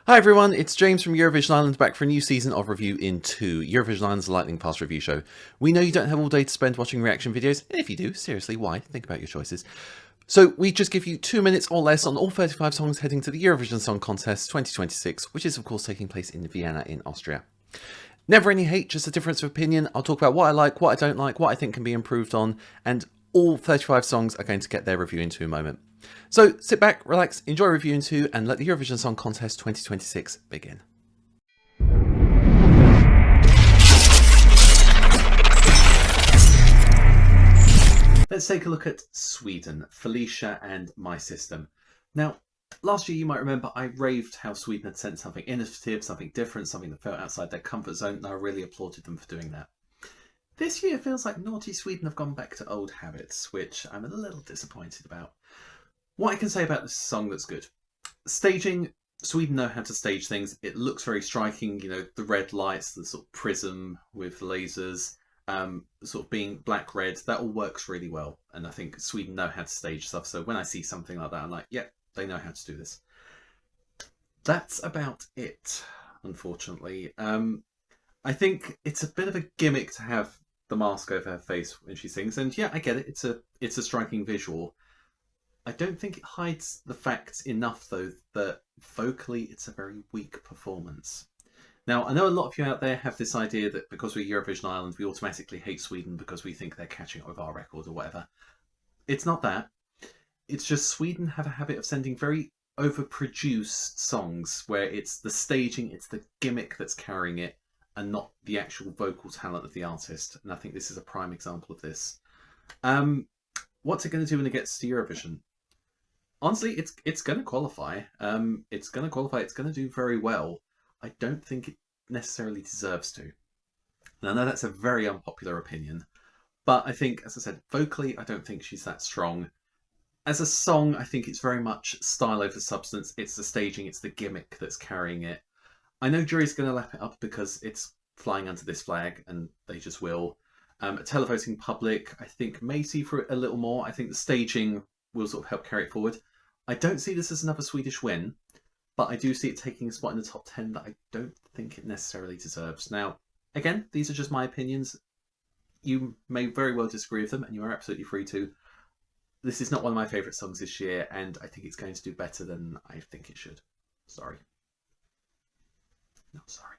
Hi everyone, it's James from Eurovision Ireland back for a new season of Review in 2, Eurovision Ireland's Lightning Fast review show. We know you don't have all day to spend watching reaction videos, and if you do, seriously, why? Think about your choices. So we just give you 2 minutes or less on all 35 songs heading to the Eurovision Song Contest 2026, which is of course taking place in Vienna in Austria. Never any hate, just a difference of opinion. I'll talk about what I like, what I don't like, what I think can be improved on, and all 35 songs are going to get their review in a moment. So sit back, relax, enjoy Review in 2, and let the Eurovision Song Contest 2026 begin. Let's take a look at Sweden, Felicia and My System. Now, last year you might remember I raved how Sweden had sent something innovative, something different, something that felt outside their comfort zone, and I really applauded them for doing that. This year feels like naughty Sweden have gone back to old habits, which I'm a little disappointed about. What I can say about this song that's good. Staging, Sweden know how to stage things. It looks very striking, you know, the red lights, the sort of prism with lasers, sort of being black-red, that all works really well. And I think Sweden know how to stage stuff. So when I see something like that, I'm like, yep, they know how to do this. That's about it, unfortunately. I think it's a bit of a gimmick to have the mask over her face when she sings. And yeah, I get it. It's a striking visual. I don't think it hides the fact enough, though, that vocally it's a very weak performance. Now, I know a lot of you out there have this idea that because we're Eurovision Ireland, we automatically hate Sweden because we think they're catching up with our record or whatever. It's not that. It's just Sweden have a habit of sending very overproduced songs where it's the staging, it's the gimmick that's carrying it, and not the actual vocal talent of the artist. And I think this is a prime example of this. What's it going to do when it gets to Eurovision? Honestly, it's going to qualify. It's going to qualify. It's going to do very well. I don't think it necessarily deserves to. And I know that's a very unpopular opinion, but I think, as I said, vocally, I don't think she's that strong. As a song, I think it's very much style over substance. It's the staging, it's the gimmick that's carrying it. I know jury's going to lap it up because it's flying under this flag, and they just will. A televoting public, I think, may see for it a little more. I think the staging will sort of help carry it forward. I don't see this as another Swedish win, but I do see it taking a spot in the top 10 that I don't think it necessarily deserves. Now, again, these are just my opinions. You may very well disagree with them, and you are absolutely free to. This is not one of my favourite songs this year, and I think it's going to do better than I think it should. Sorry. No, sorry.